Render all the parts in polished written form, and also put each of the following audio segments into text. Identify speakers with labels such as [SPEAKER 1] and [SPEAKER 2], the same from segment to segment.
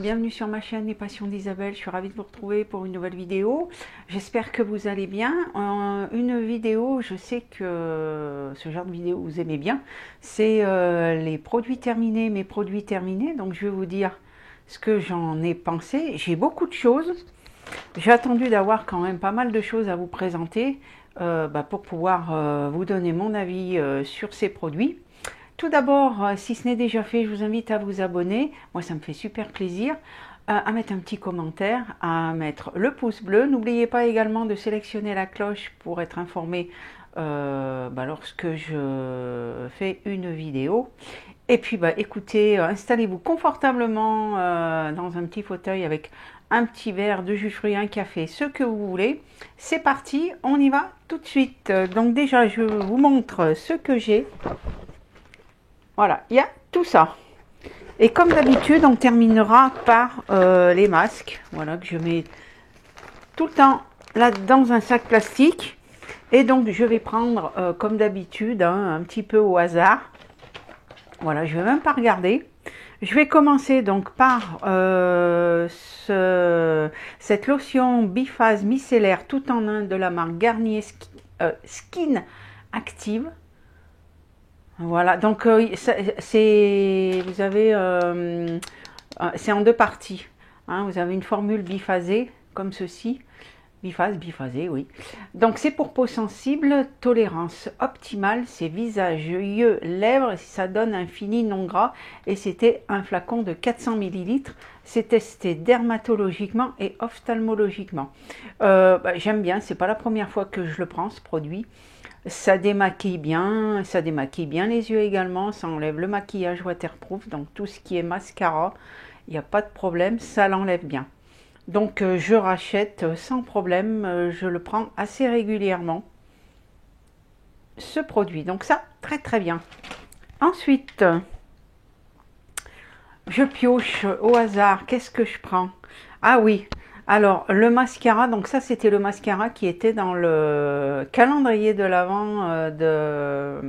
[SPEAKER 1] Bienvenue sur ma chaîne Les Passions d'Isabelle, je suis ravie de vous retrouver pour une nouvelle vidéo. J'espère que vous allez bien. Une vidéo, je sais que ce genre de vidéo vous aimez bien, c'est les produits terminés, mes produits terminés. Donc je vais vous dire ce que j'en ai pensé. J'ai beaucoup de choses, j'ai attendu d'avoir quand même pas mal de choses à vous présenter pour pouvoir vous donner mon avis sur ces produits. Tout d'abord, si ce n'est déjà fait, je vous invite à vous abonner. Moi, ça me fait super plaisir. À mettre un petit commentaire, à mettre le pouce bleu. N'oubliez pas également de sélectionner la cloche pour être informé lorsque je fais une vidéo. Et puis, écoutez, installez-vous confortablement dans un petit fauteuil avec un petit verre de jus de fruits, un café, ce que vous voulez. C'est parti, on y va tout de suite. Donc déjà, je vous montre ce que j'ai. Voilà, il y a tout ça. Et comme d'habitude, on terminera par les masques. Voilà, que je mets tout le temps là dans un sac plastique. Et donc, je vais prendre, comme d'habitude, un petit peu au hasard. Voilà, je ne vais même pas regarder. Je vais commencer donc par cette lotion biphase micellaire tout en un de la marque Garnier Skin Active. Voilà, donc c'est en deux parties. Hein, vous avez une formule biphasée comme ceci, biphasée, oui. Donc c'est pour peau sensible, tolérance optimale, c'est visage, yeux, lèvres, ça donne un fini non gras et c'était un flacon de 400 ml. C'est testé dermatologiquement et ophtalmologiquement. J'aime bien, c'est pas la première fois que je le prends ce produit. Ça démaquille bien les yeux également, ça enlève le maquillage waterproof, donc tout ce qui est mascara, il n'y a pas de problème, ça l'enlève bien. Donc je rachète sans problème, je le prends assez régulièrement, ce produit, donc ça, très très bien. Ensuite, je pioche au hasard, qu'est-ce que je prends? Ah oui, alors, le mascara, donc ça c'était le mascara qui était dans le calendrier de l'Avent de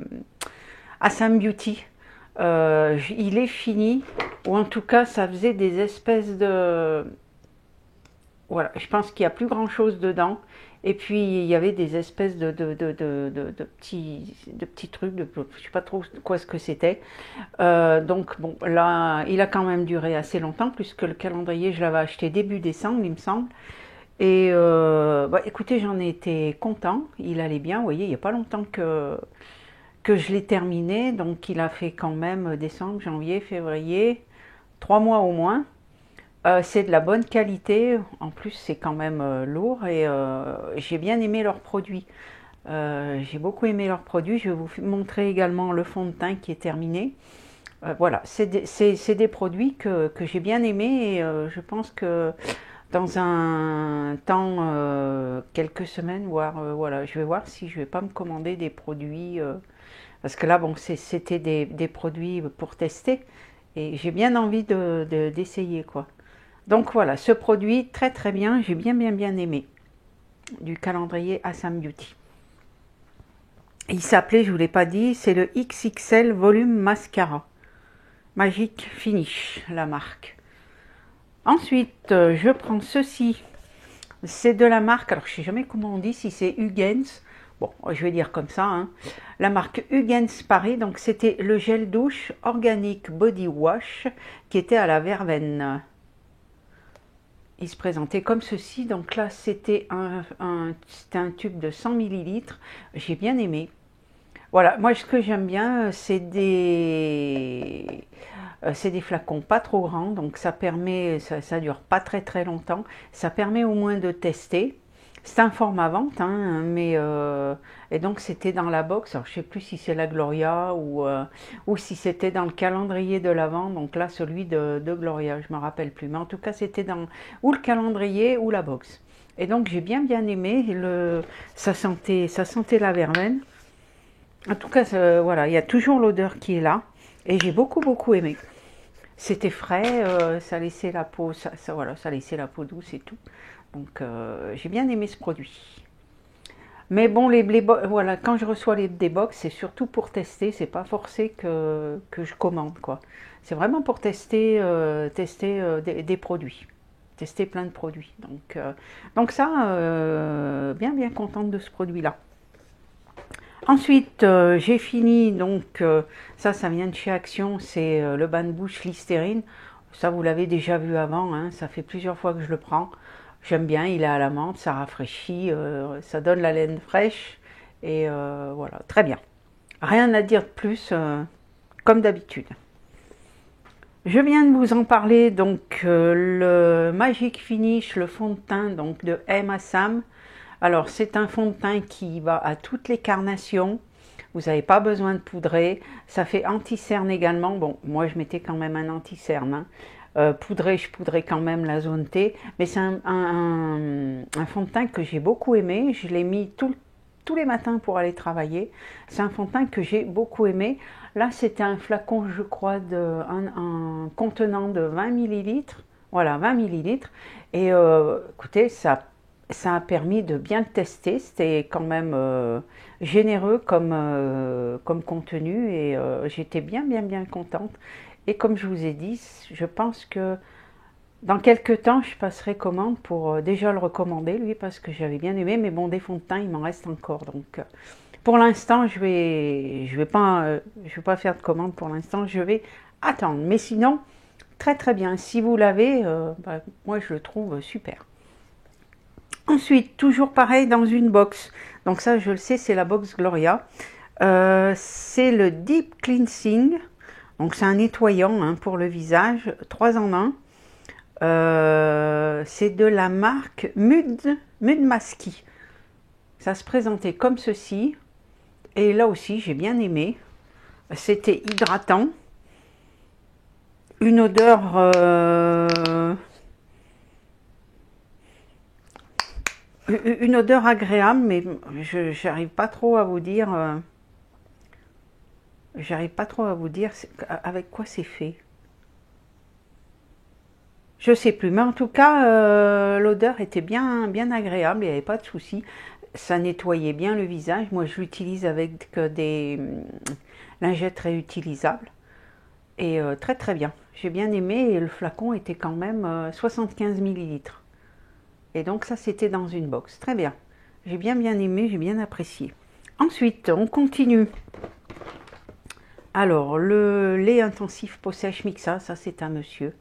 [SPEAKER 1] Assam Beauty. Il est fini, ou en tout cas ça faisait des espèces de... Voilà, je pense qu'il n'y a plus grand chose dedans. Et puis il y avait des espèces de petits trucs, je ne sais pas trop quoi ce que c'était. Donc bon, là, il a quand même duré assez longtemps, puisque le calendrier, je l'avais acheté début décembre, il me semble. Et écoutez, j'en ai été content, il allait bien, vous voyez, il n'y a pas longtemps que je l'ai terminé. Donc il a fait quand même décembre, janvier, février, 3 mois au moins. C'est de la bonne qualité, en plus c'est quand même lourd et j'ai bien aimé leurs produits. J'ai beaucoup aimé leurs produits, je vais vous montrer également le fond de teint qui est terminé. Voilà, c'est des produits que j'ai bien aimés et je pense que dans un temps, quelques semaines, voire voilà, je vais voir si je vais pas me commander des produits, parce que là bon c'était des produits pour tester et j'ai bien envie d'essayer quoi. Donc voilà, ce produit très très bien, j'ai bien aimé, du calendrier Assam Beauty. Il s'appelait, je vous l'ai pas dit, c'est le XXL Volume Mascara. Magic Finish, la marque. Ensuite, je prends ceci. C'est de la marque, alors je sais jamais comment on dit, si c'est Hugens. Bon, je vais dire comme ça. Hein. La marque Hugens Paris, donc c'était le gel douche organique body wash qui était à la verveine. Il se présentait comme ceci, donc là c'était un tube de 100 ml, j'ai bien aimé. Voilà, moi ce que j'aime bien c'est des flacons pas trop grands, donc ça permet, ça dure pas très longtemps, ça permet au moins de tester. C'est un format vente, hein, mais et donc c'était dans la box. Alors je sais plus si c'est la Gloria ou si c'était dans le calendrier de l'Avent. Donc là celui de Gloria, je me rappelle plus. Mais en tout cas c'était dans ou le calendrier ou la box. Et donc j'ai bien aimé, ça sentait la verveine. En tout cas, voilà, il y a toujours l'odeur qui est là. Et j'ai beaucoup aimé. C'était frais, ça laissait la peau, voilà, ça laissait la peau douce et tout. Donc j'ai bien aimé ce produit. Mais bon, voilà, quand je reçois des box, c'est surtout pour tester, c'est pas forcé que je commande, quoi. C'est vraiment pour tester, des produits, tester plein de produits. Donc ça, bien contente de ce produit-là. Ensuite, j'ai fini, donc ça vient de chez Action, c'est le bain de bouche Listerine. Ça, vous l'avez déjà vu avant, hein, ça fait plusieurs fois que je le prends. J'aime bien, il est à la menthe, ça rafraîchit, ça donne la laine fraîche. Et voilà, très bien. Rien à dire de plus, comme d'habitude. Je viens de vous en parler, donc le Magic Finish, le fond de teint donc, de Emma Sam. Alors, c'est un fond de teint qui va à toutes les carnations. Vous n'avez pas besoin de poudrer. Ça fait anti-cerne également. Bon, moi, je mettais quand même un anti-cerne. Hein. Je poudrais quand même la zone T. Mais c'est un fond de teint que j'ai beaucoup aimé. Je l'ai mis tous les matins pour aller travailler. C'est un fond de teint que j'ai beaucoup aimé. Là, c'était un flacon, je crois, un contenant de 20 millilitres. Voilà, 20 millilitres. Et écoutez, ça a permis de bien le tester. C'était quand même généreux comme contenu et j'étais bien contente. Et comme je vous ai dit, je pense que dans quelques temps, je passerai commande pour déjà le recommander, lui, parce que j'avais bien aimé. Mais bon, des fonds de teint, il m'en reste encore. Donc, pour l'instant, je vais pas faire de commande pour l'instant. Je vais attendre. Mais sinon, très bien. Si vous l'avez, moi, je le trouve super. Ensuite, toujours pareil dans une box. Donc ça, je le sais, c'est la box Gloria. C'est le Deep Cleansing. Donc c'est un nettoyant hein, pour le visage, 3 en 1. C'est de la marque Mudmasky. Ça se présentait comme ceci. Et là aussi, j'ai bien aimé. C'était hydratant. Une odeur... une odeur agréable, mais je n'arrive pas trop à vous dire. J'arrive pas trop à vous dire avec quoi c'est fait. Je sais plus, mais en tout cas, l'odeur était bien agréable, il n'y avait pas de souci. Ça nettoyait bien le visage. Moi, je l'utilise avec des lingettes réutilisables. Et très bien. J'ai bien aimé et le flacon était quand même 75 millilitres. Et donc ça, c'était dans une box. Très bien. J'ai bien aimé, j'ai bien apprécié. Ensuite, on continue. Alors, le lait intensif peau sèche Mixa, ça c'est un monsieur.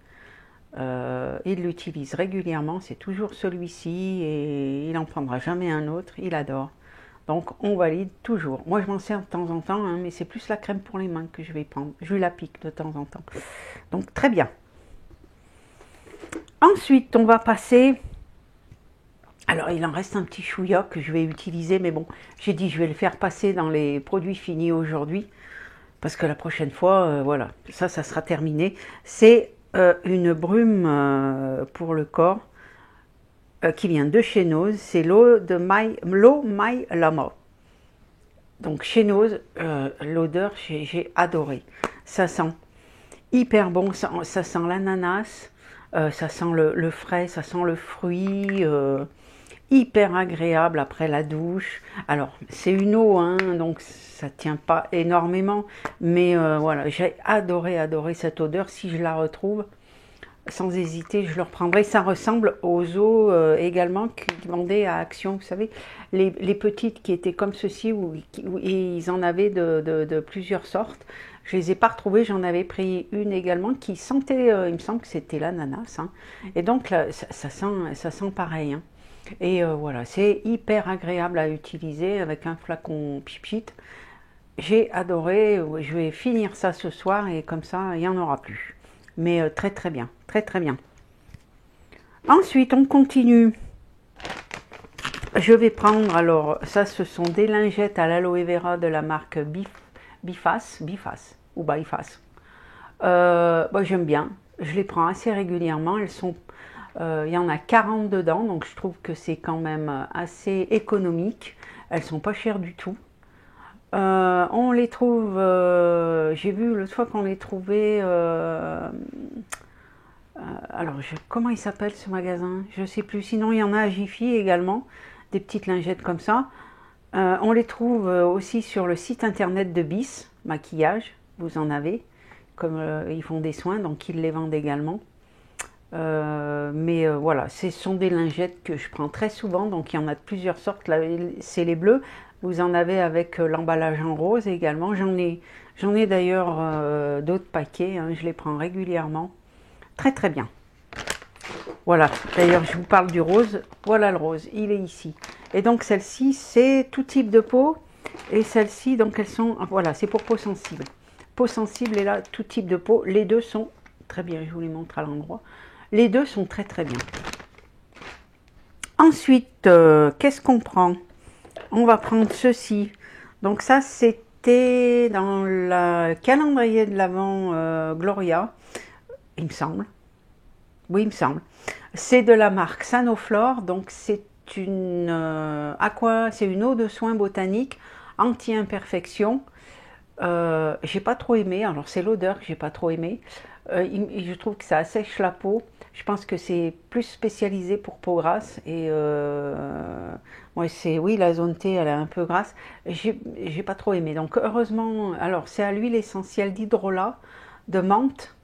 [SPEAKER 1] Il l'utilise régulièrement, c'est toujours celui-ci et il n'en prendra jamais un autre, il adore. Donc on valide toujours. Moi je m'en sers de temps en temps, hein, mais c'est plus la crème pour les mains que je vais prendre. Je lui la pique de temps en temps. Donc très bien. Ensuite on va passer... Alors il en reste un petit chouïa que je vais utiliser, mais bon, j'ai dit je vais le faire passer dans les produits finis aujourd'hui. Parce que la prochaine fois, voilà, ça sera terminé. C'est une brume pour le corps qui vient de chez Nose. C'est l'eau My Lama. Donc chez Nose, l'odeur, j'ai adoré. Ça sent hyper bon, ça sent l'ananas, ça sent le frais, ça sent le fruit. Hyper agréable après la douche. Alors, c'est une eau, hein, donc ça tient pas énormément. Mais voilà, j'ai adoré cette odeur. Si je la retrouve, sans hésiter, je le reprendrai. Ça ressemble aux eaux également qu'ils vendaient à Action. Vous savez, les petites qui étaient comme ceci, où ils en avaient de plusieurs sortes. Je les ai pas retrouvées. J'en avais pris une également qui sentait, il me semble que c'était l'ananas. Hein. Et donc, là, ça sent pareil. Hein. Et voilà, c'est hyper agréable à utiliser avec un flacon pipit. J'ai adoré, je vais finir ça ce soir et comme ça, il n'y en aura plus. Mais très bien, très bien. Ensuite, on continue. Je vais prendre, alors, ça, ce sont des lingettes à l'aloe vera de la marque Bifas ou Byfas. J'aime bien, je les prends assez régulièrement. Elles sont Il y en a 40 dedans, donc je trouve que c'est quand même assez économique. Elles sont pas chères du tout. On les trouve, j'ai vu l'autre fois qu'on les trouvait, alors comment il s'appelle ce magasin? Je sais plus, sinon il y en a à Jiffy également, des petites lingettes comme ça. On les trouve aussi sur le site internet de Bis, maquillage, vous en avez, comme ils font des soins, donc ils les vendent également. Mais voilà, ce sont des lingettes que je prends très souvent, donc il y en a de plusieurs sortes. Là, c'est les bleus, vous en avez avec l'emballage en rose également. J'en ai d'ailleurs d'autres paquets, hein, je les prends régulièrement. Très très bien. Voilà, d'ailleurs je vous parle du rose, voilà le rose, il est ici. Et donc celle-ci, c'est tout type de peau, et celle-ci, donc elles sont, voilà, c'est pour peau sensible. Peau sensible, et là, tout type de peau, les deux sont très bien, je vous les montre à l'endroit. Les deux sont très très bien. Ensuite, qu'est-ce qu'on prend? On va prendre ceci. Donc ça, c'était dans le calendrier de l'Avent Gloria, il me semble. Oui, il me semble. C'est de la marque Sanoflore, donc c'est une c'est une eau de soin botanique anti-imperfection. J'ai pas trop aimé, alors c'est l'odeur que j'ai pas trop aimé. Je trouve que ça assèche la peau. Je pense que c'est plus spécialisé pour peau grasse et ouais, oui, la zone T elle est un peu grasse. J'ai pas trop aimé. Donc heureusement, alors c'est à l'huile essentielle d'hydrolat de menthe.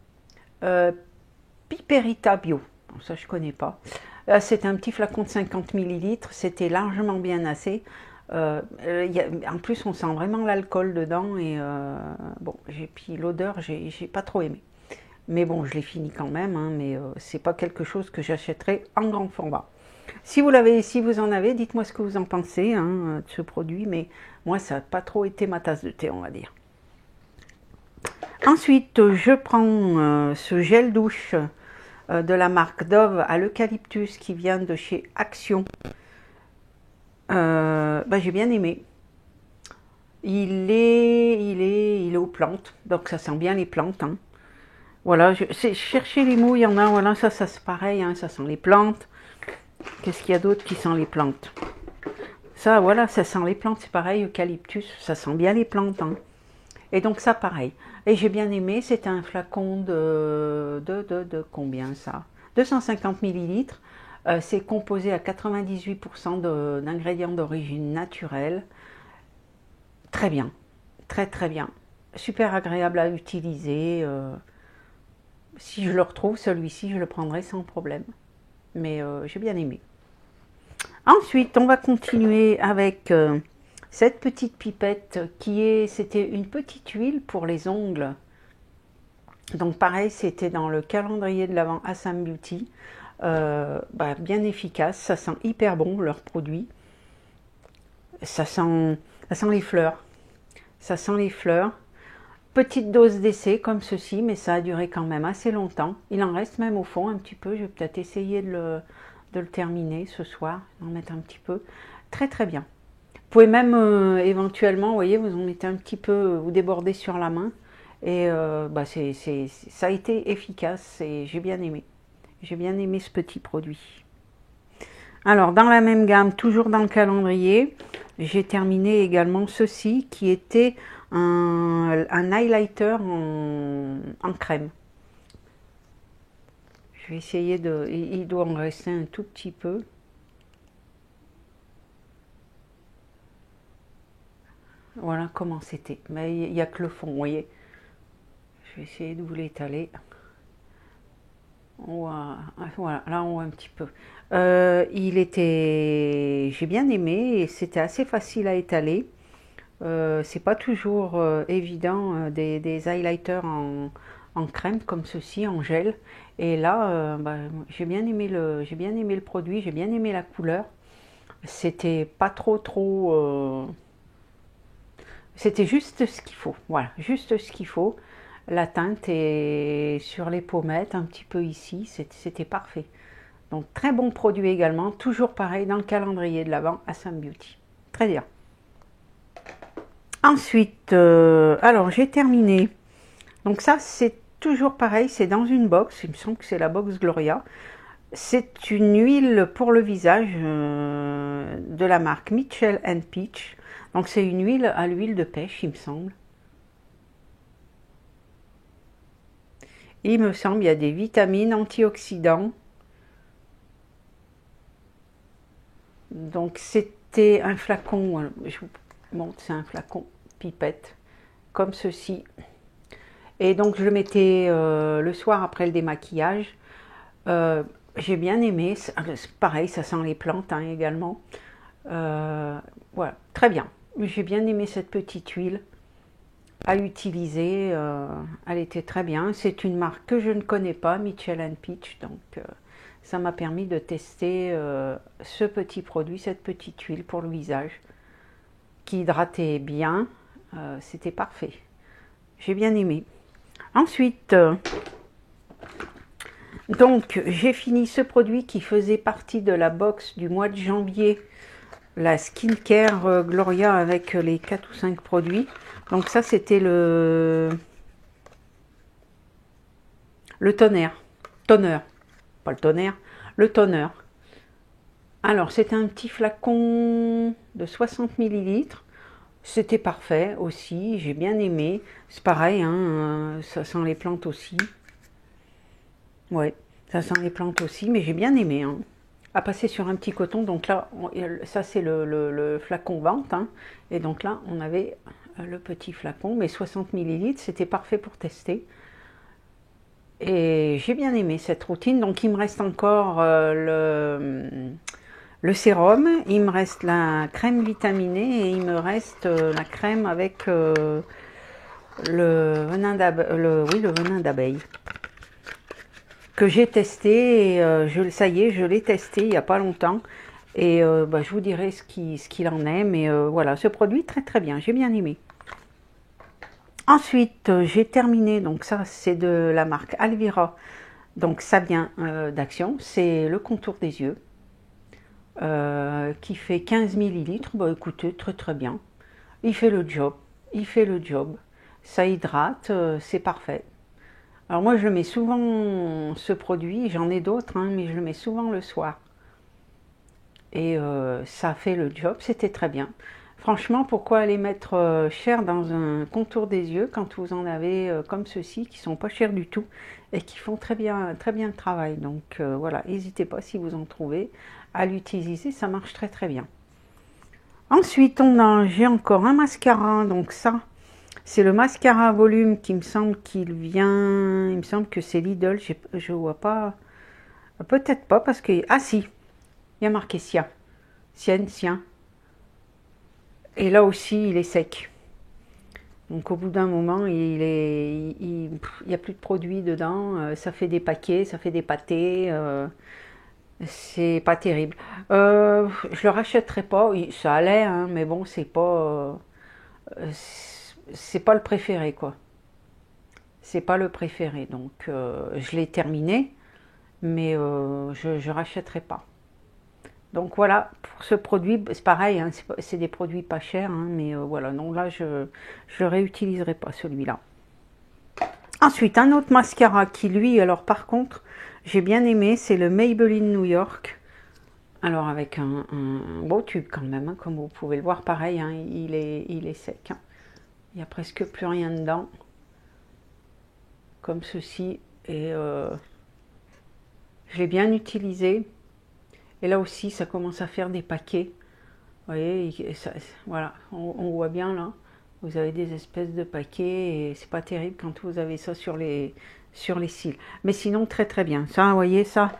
[SPEAKER 1] Piperita Bio, bon, ça je connais pas. C'est un petit flacon de 50 ml, c'était largement bien assez. En plus on sent vraiment l'alcool dedans et bon, puis l'odeur j'ai pas trop aimé. Mais bon, je l'ai fini quand même, hein, mais c'est pas quelque chose que j'achèterai en grand format. Si vous en avez, dites-moi ce que vous en pensez hein, de ce produit, mais moi ça n'a pas trop été ma tasse de thé, on va dire. Ensuite, je prends ce gel douche de la marque Dove à l'eucalyptus qui vient de chez Action. J'ai bien aimé. Il est aux plantes, donc ça sent bien les plantes. Hein. Voilà, chercher les mots, il y en a, voilà, ça c'est pareil, hein, ça sent les plantes. Qu'est-ce qu'il y a d'autre qui sent les plantes? Ça, voilà, ça sent les plantes, c'est pareil, eucalyptus, ça sent bien les plantes. Hein. Et donc ça, pareil. Et j'ai bien aimé, c'était un flacon de combien ça? 250 ml. C'est composé à 98% d'ingrédients d'origine naturelle. Très bien, très très bien. Super agréable à utiliser. Si je le retrouve, celui-ci, je le prendrai sans problème. Mais j'ai bien aimé. Ensuite, on va continuer avec cette petite pipette c'était une petite huile pour les ongles. Donc pareil, c'était dans le calendrier de l'Avent Assam Beauty. Bien efficace, ça sent hyper bon leur produit. Ça sent les fleurs. Ça sent les fleurs. Petite dose d'essai comme ceci, mais ça a duré quand même assez longtemps. Il en reste même au fond un petit peu. Je vais peut-être essayer de le terminer ce soir, en mettre un petit peu. Très très bien. Vous pouvez même éventuellement, vous voyez, vous en mettez un petit peu, vous débordez sur la main. Et ça a été efficace et j'ai bien aimé. J'ai bien aimé ce petit produit. Alors, dans la même gamme, toujours dans le calendrier, j'ai terminé également ceci qui était un highlighter en crème. Je vais essayer il doit en rester un tout petit peu. Voilà comment c'était. Mais il n'y a que le fond, vous voyez. Je vais essayer de vous l'étaler. Voilà, là on voit un petit peu. J'ai bien aimé et c'était assez facile à étaler. C'est pas toujours évident des highlighters en crème comme ceci, en gel. Et là, j'ai bien aimé le produit, j'ai bien aimé la couleur. C'était pas trop. C'était juste ce qu'il faut. Voilà, juste ce qu'il faut. La teinte est sur les pommettes, un petit peu ici, c'était parfait. Donc très bon produit également, toujours pareil dans le calendrier de l'Avent Assam Beauty. Très bien. Ensuite, alors j'ai terminé. Donc ça c'est toujours pareil, c'est dans une box, il me semble que c'est la box Gloria. C'est une huile pour le visage de la marque Mitchell Peach. Donc c'est une huile à l'huile de pêche, il me semble. Il me semble, il y a des vitamines, antioxydants. Donc c'était un flacon, je vous montre, c'est un flacon pipette, comme ceci. Et donc je le mettais le soir après le démaquillage. J'ai bien aimé, pareil, ça sent les plantes hein, également. Voilà, très bien. J'ai bien aimé cette petite huile à utiliser, elle était très bien. C'est une marque que je ne connais pas, Mitchell Peach, donc ça m'a permis de tester ce petit produit, cette petite huile pour le visage, qui hydratait bien, c'était parfait. J'ai bien aimé. Ensuite, donc j'ai fini ce produit qui faisait partie de la box du mois de janvier, la Skincare Gloria avec les 4 ou 5 produits. Donc ça c'était le toner, pas le tonnerre, le toner. Alors c'était un petit flacon de 60 millilitres. C'était parfait aussi, j'ai bien aimé. C'est pareil, hein, ça sent les plantes aussi. Ouais, ça sent les plantes aussi, mais j'ai bien aimé. Hein. À passer sur un petit coton, donc là, ça c'est le flacon vente. Hein, et donc là, on avait le petit flacon, mais 60 millilitres, c'était parfait pour tester. Et j'ai bien aimé cette routine. Donc il me reste encore le sérum, il me reste la crème vitaminée et il me reste la crème avec le venin d'abeille que j'ai testé. Et, ça y est, je l'ai testé il n'y a pas longtemps. Et je vous dirai ce qu'il en est. Mais voilà, ce produit très très bien, j'ai bien aimé. Ensuite, j'ai terminé, donc ça c'est de la marque Alvira. Donc ça vient d'Action, c'est le contour des yeux. Qui fait 15 millilitres. Bah écoutez, très très bien. Il fait le job. Il fait le job. Ça hydrate, c'est parfait. Alors moi je le mets souvent ce produit, j'en ai d'autres, hein, mais je le mets souvent le soir. Et ça fait le job, c'était très bien. Franchement, pourquoi aller mettre cher dans un contour des yeux quand vous en avez comme ceci qui sont pas chers du tout et qui font très bien le travail. Donc voilà, n'hésitez pas si vous en trouvez à l'utiliser, ça marche très très bien. Ensuite, j'ai encore un mascara, donc ça, c'est le mascara volume qui me semble qu'il vient, il me semble que c'est Lidl, je vois pas, peut-être pas parce que, ah si, il y a marqué Sia, Sien. Et là aussi, il est sec. Donc au bout d'un moment, il y a plus de produits dedans. Ça fait des paquets, ça fait des pâtés. C'est pas terrible. Je le rachèterai pas. Oui, ça allait, hein, mais bon, c'est pas le préféré, quoi. C'est pas le préféré. Donc je l'ai terminé, mais je rachèterai pas. Donc voilà, pour ce produit, c'est pareil, hein, c'est des produits pas chers, hein, mais voilà, non, là, je ne le réutiliserai pas, celui-là. Ensuite, un autre mascara qui, lui, alors par contre, j'ai bien aimé, c'est le Maybelline New York. Alors avec un beau tube quand même, hein, comme vous pouvez le voir, pareil, hein, il est sec. Hein. Il n'y a presque plus rien dedans, comme ceci, et je l'ai bien utilisé. Et là aussi, ça commence à faire des paquets. Vous voyez, voilà, on voit bien là. Vous avez des espèces de paquets et c'est pas terrible quand vous avez ça sur les cils. Mais sinon, très très bien. Ça, vous voyez, ça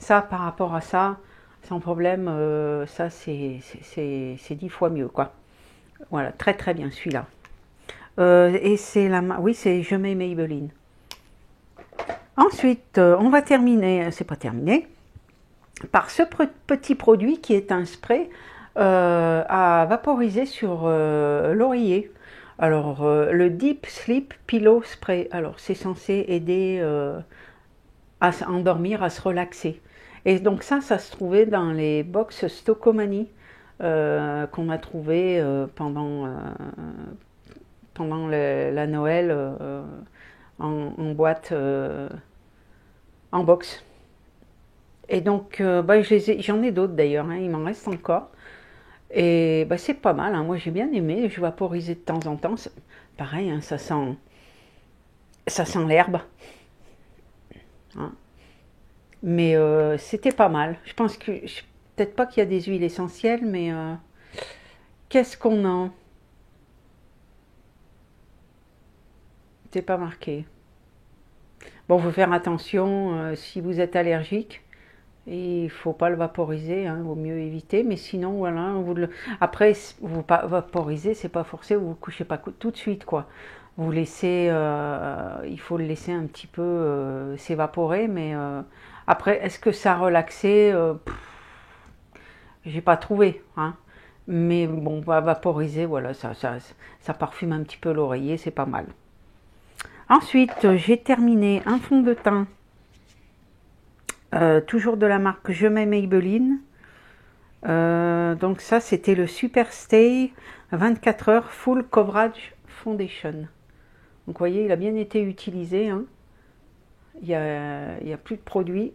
[SPEAKER 1] par rapport à ça, sans problème, ça c'est 10 fois mieux, quoi. Voilà, très très bien celui-là. Et c'est oui, c'est Je mets Maybelline. Ensuite, on va terminer, c'est pas terminé, par ce petit produit qui est un spray à vaporiser sur l'oreiller. Alors, le Deep Sleep Pillow Spray. Alors, c'est censé aider à s'endormir, à se relaxer. Et donc ça se trouvait dans les box Stockomanie qu'on a trouvé pendant la Noël en boîte, en box. Et donc, bah, j'en ai d'autres d'ailleurs, hein, il m'en reste encore. Et bah, c'est pas mal, hein, moi j'ai bien aimé, je vaporisais de temps en temps. Pareil, hein, ça sent l'herbe, hein. Mais c'était pas mal. Je pense que, peut-être pas qu'il y a des huiles essentielles, mais qu'est-ce qu'on a? C'est pas marqué. Bon, faut faire attention si vous êtes allergique. Et il faut pas le vaporiser, hein, vaut mieux éviter. Mais sinon, voilà, après, vous pas vaporiser, c'est pas forcé, vous vous couchez pas tout de suite, quoi. Vous laissez, il faut le laisser un petit peu s'évaporer, mais après, est-ce que ça a relaxé? J'ai pas trouvé, hein. Mais bon, va vaporiser, voilà, ça parfume un petit peu l'oreiller, c'est pas mal. Ensuite, j'ai terminé un fond de teint, toujours de la marque Je mets Maybelline. Donc ça, c'était le Super Stay 24 heures Full Coverage Foundation. Donc vous voyez, il a bien été utilisé, hein. Il n'y a plus de produit.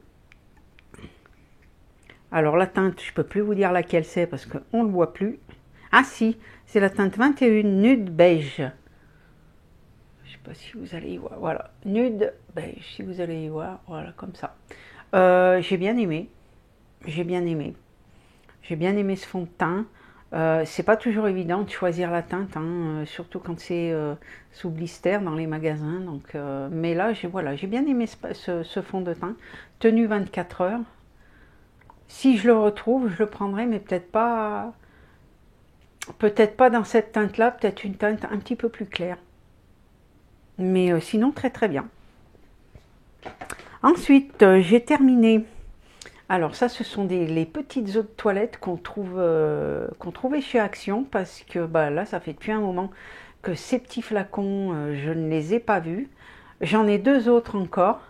[SPEAKER 1] Alors la teinte, je ne peux plus vous dire laquelle c'est parce qu'on ne le voit plus. Ah si, c'est la teinte 21 Nude Beige. Je ne sais pas si vous allez y voir. Voilà, Nude Beige, si vous allez y voir. Voilà, comme ça. J'ai bien aimé. J'ai bien aimé. J'ai bien aimé ce fond de teint. C'est pas toujours évident de choisir la teinte, hein, surtout quand c'est sous blister dans les magasins. Donc, mais là, voilà, j'ai bien aimé ce fond de teint. Tenue 24 heures. Si je le retrouve, je le prendrai, mais peut-être pas dans cette teinte-là, peut-être une teinte un petit peu plus claire. Mais sinon, très très bien. Ensuite, j'ai terminé. Alors ça, ce sont les petites eaux de toilette qu'on trouvait chez Action, parce que bah, là, ça fait depuis un moment que ces petits flacons, je ne les ai pas vus. J'en ai deux autres encore,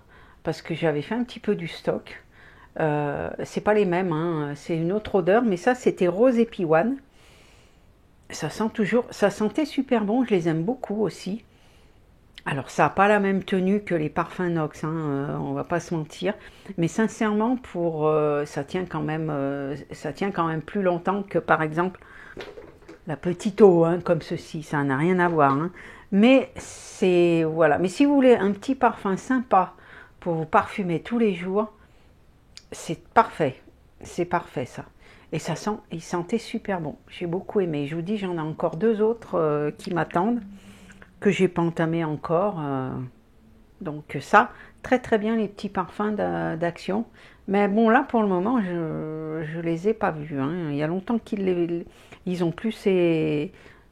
[SPEAKER 1] parce que j'avais fait un petit peu du stock. C'est pas les mêmes, hein, c'est une autre odeur, mais ça, c'était rose et piouane. Ça sentait super bon, je les aime beaucoup aussi. Alors ça n'a pas la même tenue que les parfums Nox, hein, on va pas se mentir, mais sincèrement ça tient quand même plus longtemps que par exemple la petite eau, hein, comme ceci, ça n'a rien à voir, hein. Mais c'est voilà, mais si vous voulez un petit parfum sympa pour vous parfumer tous les jours, c'est parfait ça. Et il sentait super bon, j'ai beaucoup aimé. Je vous dis, j'en ai encore deux autres qui m'attendent, que j'ai pas entamé encore. Donc ça, très très bien les petits parfums d'Action. Mais bon, là pour le moment, je les ai pas vus, hein. Il y a longtemps ils ont plus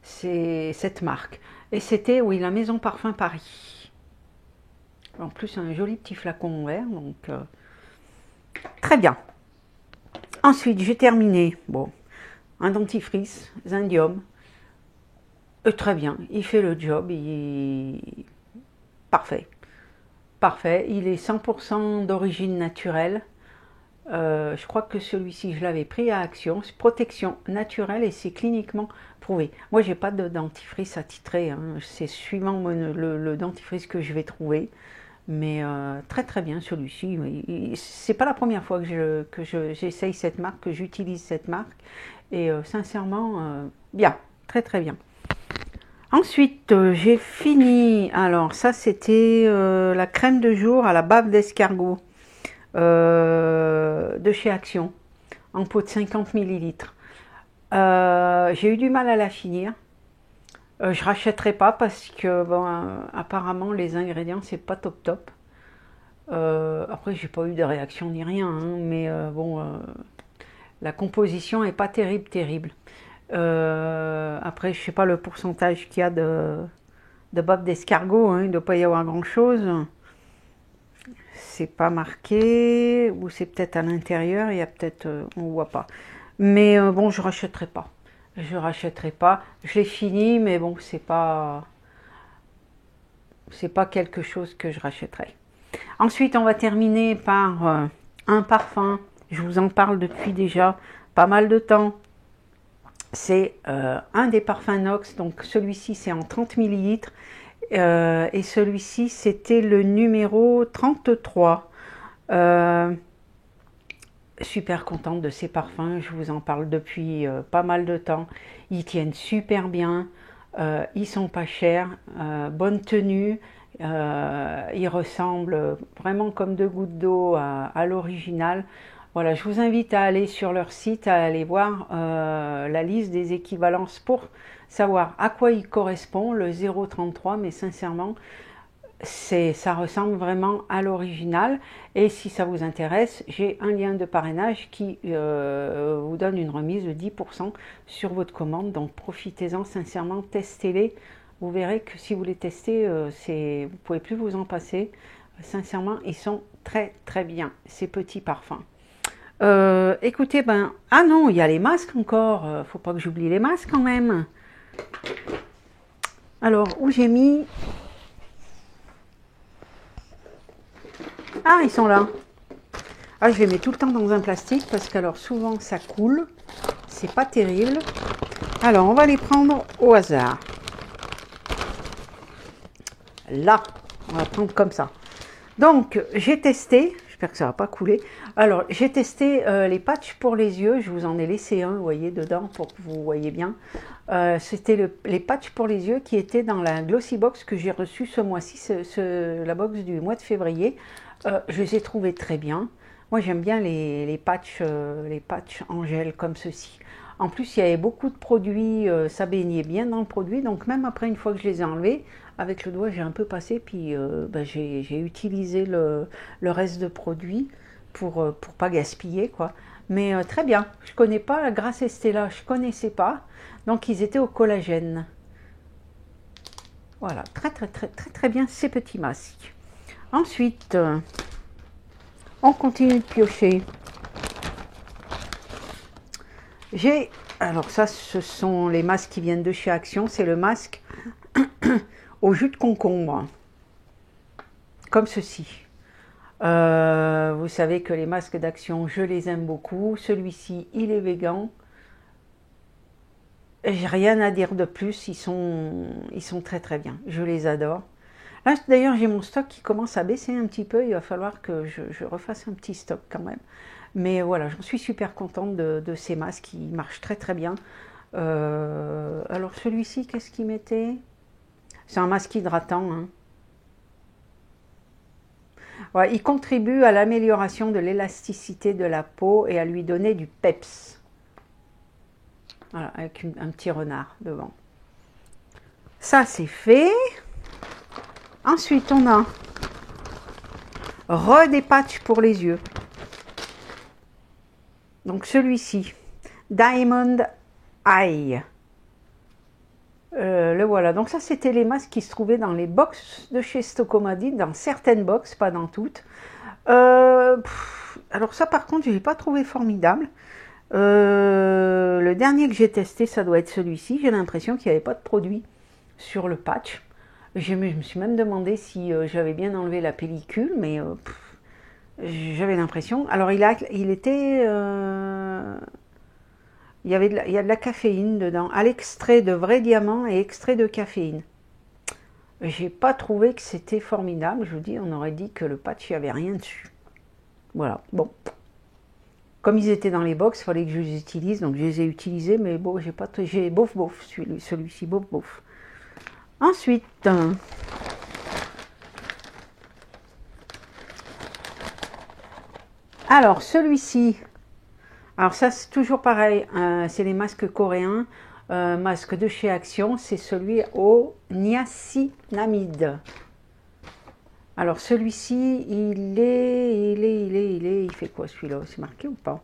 [SPEAKER 1] cette marque. Et c'était, oui, la Maison Parfum Paris. En plus, un joli petit flacon vert, donc très bien. Ensuite, j'ai terminé, bon, un dentifrice, Zendium. Très bien, il fait le job, parfait. Parfait, il est 100% d'origine naturelle. Je crois que celui-ci, je l'avais pris à Action. C'est protection naturelle et c'est cliniquement prouvé. Moi, j'ai pas de dentifrice attitré, hein. C'est suivant le dentifrice que je vais trouver. Mais très très bien celui-ci. C'est pas la première fois que j'essaye cette marque, que j'utilise cette marque. Et sincèrement, bien, très très bien. Ensuite, j'ai fini. Alors ça, c'était la crème de jour à la bave d'escargot de chez Action, en pot de 50 millilitres. J'ai eu du mal à la finir. Je rachèterai pas parce que bon, apparemment les ingrédients c'est pas top top. Après j'ai pas eu de réaction ni rien, hein, mais bon, la composition est pas terrible. Après je sais pas le pourcentage qu'il y a de bave d'escargot, hein, il ne doit pas y avoir grand chose. C'est pas marqué, ou c'est peut-être à l'intérieur, il y a peut-être, on voit pas. Mais bon, je rachèterai pas. Je rachèterai pas. Je l'ai fini, mais bon, c'est pas quelque chose que je rachèterai. Ensuite, on va terminer par un parfum. Je vous en parle depuis déjà pas mal de temps. C'est un des parfums Nox. Donc celui-ci, c'est en 30 millilitres. Et celui-ci, c'était le numéro 33. super contente de ces parfums, je vous en parle depuis pas mal de temps. Ils tiennent super bien, ils sont pas chers, bonne tenue, ils ressemblent vraiment comme deux gouttes d'eau à l'original. Voilà, je vous invite à aller sur leur site, à aller voir la liste des équivalences pour savoir à quoi il correspond, le 0,33, mais sincèrement, ça ressemble vraiment à l'original. Et si ça vous intéresse, j'ai un lien de parrainage qui vous donne une remise de 10% sur votre commande. Donc profitez-en sincèrement, testez-les. Vous verrez que si vous les testez, vous ne pouvez plus vous en passer. Sincèrement, ils sont très très bien, ces petits parfums. Écoutez, ah non, il y a les masques encore. Faut pas que j'oublie les masques quand même. Alors, où j'ai mis... Ah, ils sont là. Ah, je les mets tout le temps dans un plastique parce qu'alors souvent ça coule. C'est pas terrible. Alors, on va les prendre au hasard. Là, on va prendre comme ça. Donc, j'ai testé. J'espère que ça va pas couler. Alors, j'ai testé les patchs pour les yeux. Je vous en ai laissé un, vous voyez, dedans pour que vous voyez bien. C'était les patchs pour les yeux qui étaient dans la Glossy Box que j'ai reçue ce mois-ci, la box du mois de février. Je les ai trouvés très bien. Moi, j'aime bien les patchs en gel comme ceci. En plus, il y avait beaucoup de produits, ça baignait bien dans le produit. Donc, même après, une fois que je les ai enlevés, avec le doigt, j'ai un peu passé. Puis, j'ai utilisé le reste de produits pour pas gaspiller, quoi. Mais très bien. Je connais pas la Grasse Estella, je connaissais pas. Donc, ils étaient au collagène. Voilà, très, très, très, très, très bien ces petits masques. Ensuite, on continue de piocher. Alors ça, ce sont les masques qui viennent de chez Action. C'est le masque au jus de concombre, comme ceci. Vous savez que les masques d'Action, je les aime beaucoup. Celui-ci, il est végan. J'ai rien à dire de plus. Ils sont très très bien. Je les adore. Là, d'ailleurs, j'ai mon stock qui commence à baisser un petit peu. Il va falloir que je refasse un petit stock quand même. Mais voilà, j'en suis super contente de ces masques qui marchent très très bien. Alors celui-ci, qu'est-ce qu'il mettait? C'est un masque hydratant. Hein. Ouais, il contribue à l'amélioration de l'élasticité de la peau et à lui donner du peps. Voilà, avec un petit renard devant. Ça, c'est fait. Ensuite, on a des patchs pour les yeux. Donc celui-ci, Diamond Eye. Le voilà. Donc ça, c'était les masques qui se trouvaient dans les box de chez Stocomadi, dans certaines box, pas dans toutes. Alors ça, par contre, je l'ai pas trouvé formidable. Le dernier que j'ai testé, ça doit être celui-ci. J'ai l'impression qu'il n'y avait pas de produit sur le patch. Je me suis même demandé si j'avais bien enlevé la pellicule, mais j'avais l'impression. Alors il était, il y a de la caféine dedans, à l'extrait de vrai diamant et extrait de caféine. J'ai pas trouvé que c'était formidable. Je vous dis, on aurait dit que le patch, il n'y avait rien dessus. Voilà, bon. Comme ils étaient dans les box, il fallait que je les utilise, donc je les ai utilisés, mais bon, j'ai bof celui-ci, bof. Ensuite, alors celui-ci, alors ça c'est toujours pareil, c'est les masques coréens, masque de chez Action, c'est celui au niacinamide. Alors celui-ci, il fait quoi celui-là? C'est marqué ou pas?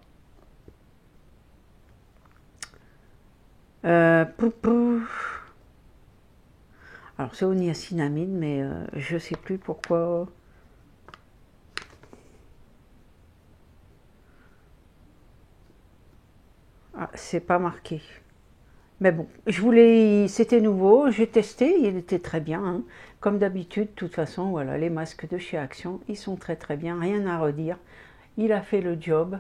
[SPEAKER 1] Alors c'est au niacinamide, mais je sais plus pourquoi. Ah, c'est pas marqué. Mais bon, c'était nouveau, j'ai testé, il était très bien. Hein. Comme d'habitude, de toute façon, voilà, les masques de chez Action, ils sont très très bien, rien à redire. Il a fait le job.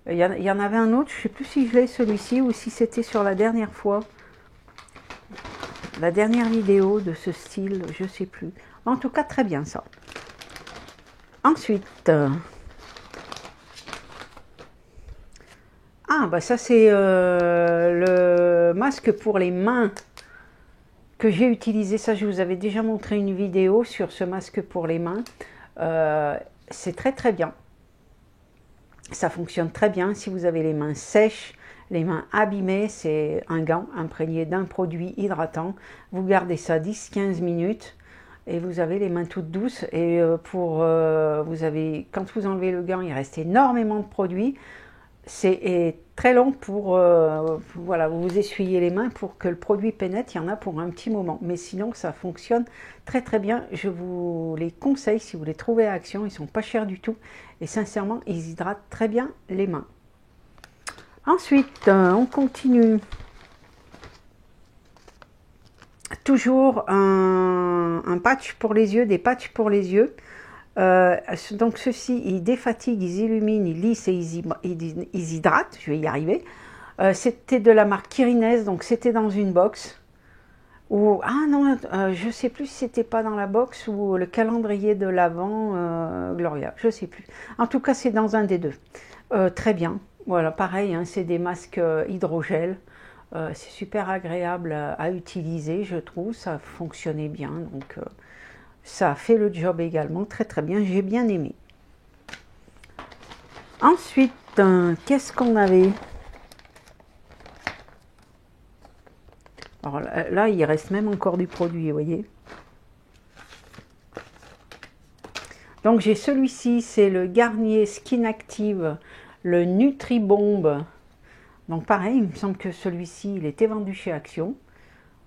[SPEAKER 1] Il y en avait un autre, je ne sais plus si je l'ai celui-ci ou si c'était sur la dernière fois. La dernière vidéo de ce style, je ne sais plus. En tout cas, très bien ça. Ensuite, Ah, bah ça c'est le masque pour les mains que j'ai utilisé. Ça, je vous avais déjà montré une vidéo sur ce masque pour les mains. C'est très très bien. Ça fonctionne très bien si vous avez les mains sèches, les mains abîmées. C'est un gant imprégné d'un produit hydratant. Vous gardez ça 10-15 minutes et vous avez les mains toutes douces. Et quand vous enlevez le gant, il reste énormément de produits. C'est très long pour voilà, vous essuyez les mains pour que le produit pénètre. Il y en a pour un petit moment, mais sinon ça fonctionne très très bien. Je vous les conseille si vous les trouvez à Action. Ils sont pas chers du tout et sincèrement ils hydratent très bien les mains. Ensuite on continue. Toujours un patch pour les yeux, des patchs pour les yeux. Donc ceux-ci, ils défatiguent, ils illuminent, ils lissent et ils hydratent. Je vais y arriver. C'était de la marque Kirines, donc c'était dans une box. Ah non, je sais plus si c'était pas dans la box ou le calendrier de l'Avent Gloria, je sais plus. En tout cas, c'est dans un des deux. Très bien. Voilà, pareil, hein, c'est des masques hydrogel. C'est super agréable à utiliser, je trouve. Ça fonctionnait bien, donc ça a fait le job également très très bien. J'ai bien aimé. Ensuite, qu'est-ce qu'on avait? Alors là, il reste même encore du produit, vous voyez. Donc j'ai celui-ci, c'est le Garnier Skin Active, le Nutribomb. Donc pareil, il me semble que celui-ci, il était vendu chez Action,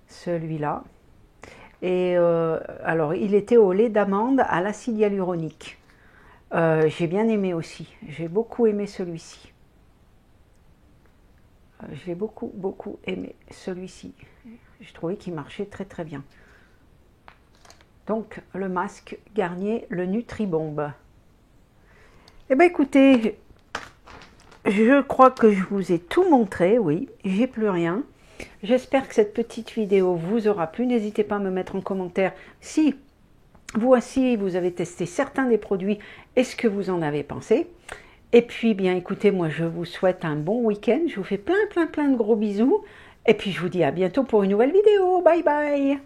[SPEAKER 1] celui-là. Et alors, il était au lait d'amande à l'acide hyaluronique. J'ai bien aimé aussi, j'ai beaucoup aimé celui-ci. J'ai beaucoup aimé celui-ci. Je trouvais qu'il marchait très très bien. Donc le masque Garnier, le Nutribomb. Eh bien écoutez, je crois que je vous ai tout montré, oui, j'ai plus rien. J'espère que cette petite vidéo vous aura plu. N'hésitez pas à me mettre en commentaire si vous aussi vous avez testé certains des produits et ce que vous en avez pensé. Et puis bien écoutez, moi je vous souhaite un bon week-end. Je vous fais plein de gros bisous. Et puis je vous dis à bientôt pour une nouvelle vidéo. Bye bye.